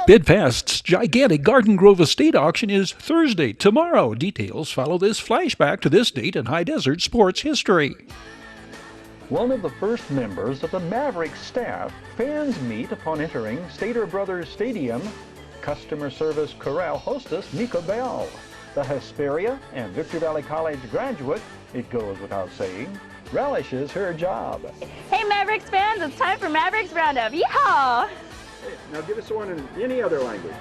Bidfast's gigantic Garden Grove Estate auction is Thursday, tomorrow. Details follow this flashback to this date in high desert sports history. One of the first members of the Mavericks staff fans meet upon entering Stater Brothers Stadium. Customer service corral hostess Mika Bell. The Hesperia and Victor Valley College graduate, it goes without saying, relishes her job. Hey Mavericks fans, it's time for Mavericks Roundup. Yeehaw! Hey, now give us one in any other language.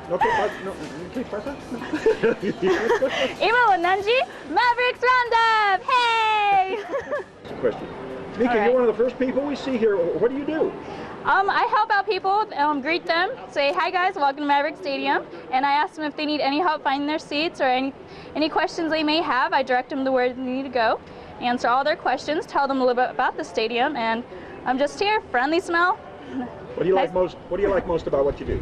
Okay, pasa? Imo Nanji, Mavericks Roundup! Hey! Question. Mika, All right. You're one of the first people we see here. What do you do? I help out people, greet them, say, hi guys, welcome to Mavericks Stadium, and I ask them if they need any help finding their seats or any questions they may have. I direct them to where they need to go, answer all their questions, tell them a little bit about the stadium, and I'm just here, friendly smell. What do you like most? What do you like most about what you do?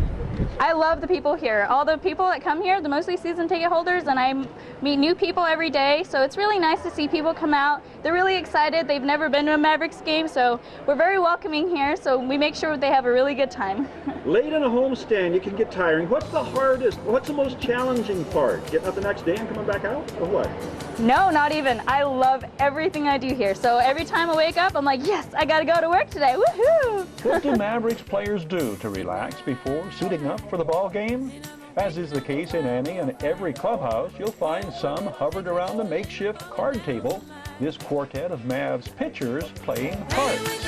I love the people here. All the people that come here, they're mostly season ticket holders, and I meet new people every day, so it's really nice to see people come out. They're really excited. They've never been to a Mavericks game, so we're very welcoming here, so we make sure they have a really good time. Late in a homestand, you can get tiring. What's the hardest, what's the most challenging part? Getting up the next day and coming back out, or what? No, not even. I love everything I do here, so every time I wake up, I'm like, yes, I gotta go to work today, woohoo! What do Mavericks players do to relax before suiting up for the ball game? As is the case in any and every clubhouse, you'll find some hovered around the makeshift card table. This quartet of Mavs pitchers playing cards.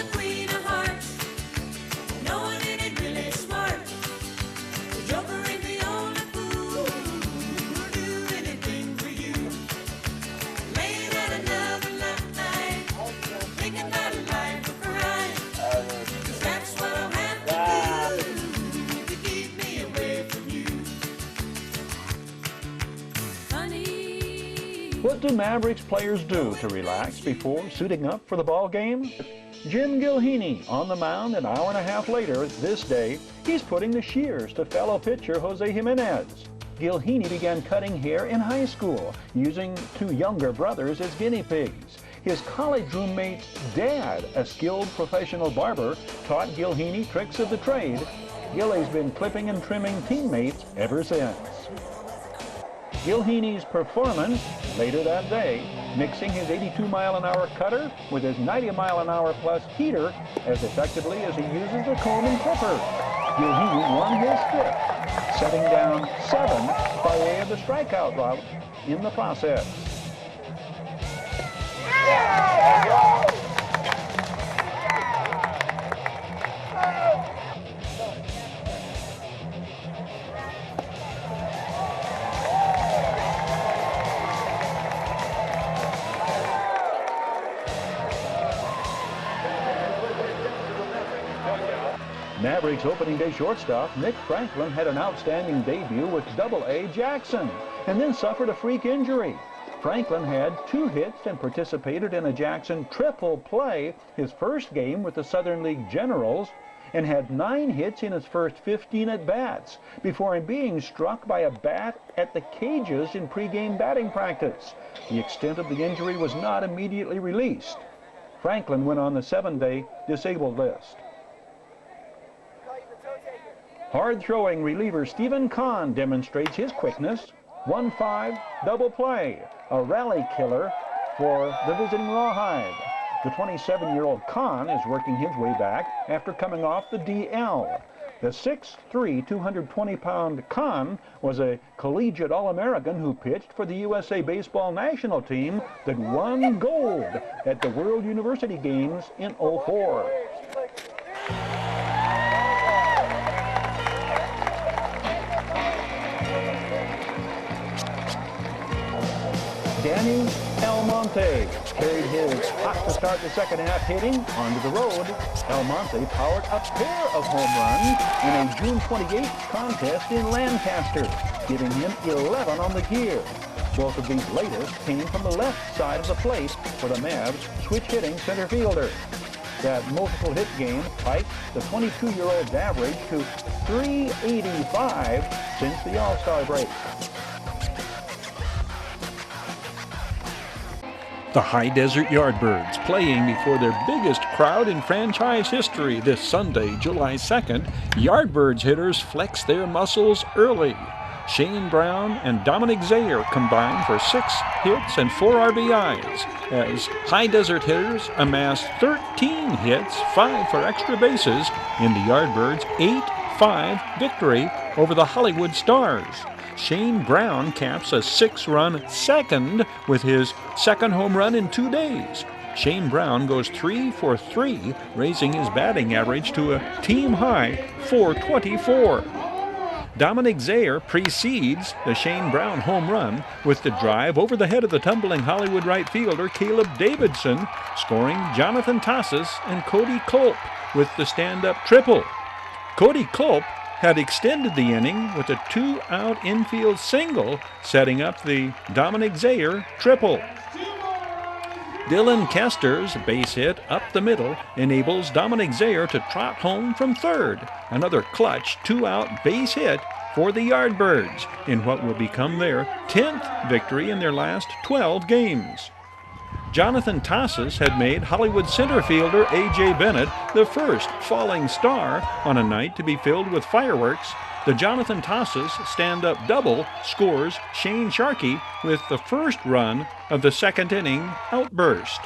What do Mavericks players do to relax before suiting up for the ball game? Jim Gilheany on the mound an hour and a half later this day, he's putting the shears to fellow pitcher Jose Jimenez. Gilheany began cutting hair in high school, using two younger brothers as guinea pigs. His college roommate's dad, a skilled professional barber, taught Gilheany tricks of the trade. Gilly's been clipping and trimming teammates ever since. Gilheany's performance later that day, mixing his 82-mile-an-hour cutter with his 90-mile-an-hour plus heater as effectively as he uses the comb and clipper. Gilheany won his fifth, setting down 7 by way of the strikeout route in the process. Mavericks opening day shortstop Nick Franklin had an outstanding debut with Double-A Jackson and then suffered a freak injury. Franklin had 2 hits and participated in a Jackson triple play his first game with the Southern League Generals and had 9 hits in his first 15 at-bats before being struck by a bat at the cages in pregame batting practice. The extent of the injury was not immediately released. Franklin went on the 7-day disabled list. Hard-throwing reliever Stephen Kahn demonstrates his quickness. 1-5 double play, a rally killer for the visiting Rawhide. The 27-year-old Kahn is working his way back after coming off the DL. The 6'3", 220-pound Kahn was a collegiate All-American who pitched for the USA Baseball national team that won gold at the World University Games in '04. Danny Almonte carried his hot to start the second half hitting onto the road. Almonte powered a pair of home runs in a June 28th contest in Lancaster, giving him 11 on the year. Both of these latest came from the left side of the plate for the Mavs switch-hitting center fielder. That multiple hit game spiked the 22-year-old's average to .385 since the All-Star break. The High Desert Yardbirds playing before their biggest crowd in franchise history this Sunday, July 2nd. Yardbirds hitters flex their muscles early. Shane Brown and Dominic Zayer combined for 6 hits and 4 RBIs, as High Desert hitters amassed 13 hits, 5 for extra bases in the Yardbirds' 8-5 victory over the Hollywood Stars. Shane Brown caps a 6-run second with his second home run in 2 days. Shane Brown goes 3 for 3, raising his batting average to a team-high 424. Dominic Zayer precedes the Shane Brown home run with the drive over the head of the tumbling Hollywood right fielder Caleb Davidson, scoring Jonathan Tassis and Cody Culp with the stand-up triple. Cody Culp had extended the inning with a 2-out infield single, setting up the Dominic Zayer triple. Dylan Kester's base hit up the middle enables Dominic Zayer to trot home from third. Another clutch 2-out base hit for the Yardbirds in what will become their 10th victory in their last 12 games. Jonathan Tassis had made Hollywood center fielder A.J. Bennett the first falling star on a night to be filled with fireworks. The Jonathan Tassis stand-up double scores Shane Sharkey with the first run of the second inning outburst.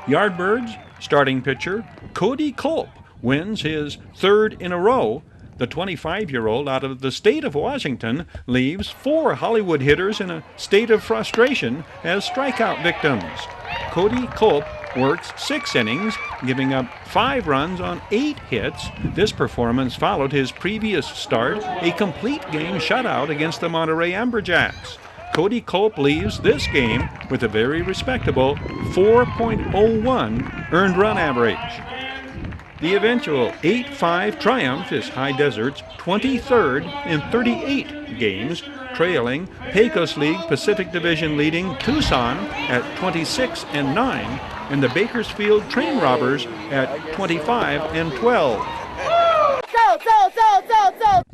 Yardbirds starting pitcher Cody Culp wins his 3rd in a row. The 25-year-old out of the state of Washington leaves 4 Hollywood hitters in a state of frustration as strikeout victims. Cody Culp works 6 innings, giving up 5 runs on 8 hits. This performance followed his previous start, a complete game shutout against the Monterey Amberjacks. Cody Culp leaves this game with a very respectable 4.01 earned run average. The eventual 8-5 triumph is High Desert's 23rd in 38 games, trailing Pecos League Pacific Division leading Tucson at 26-9 and the Bakersfield Train Robbers at 25-12.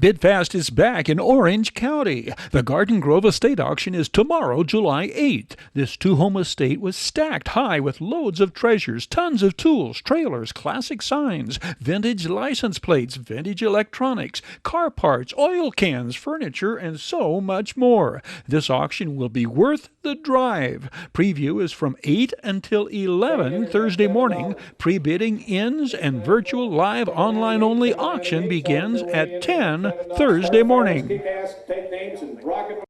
Bidfast is back in Orange County. The Garden Grove Estate Auction is tomorrow, July 8th. This 2-home estate was stacked high with loads of treasures, tons of tools, trailers, classic signs, vintage license plates, vintage electronics, car parts, oil cans, furniture, and so much more. This auction will be worth the drive. Preview is from 8 until 11 Thursday morning. Pre-bidding ends and virtual live online-only auction begins at 10 Thursday morning.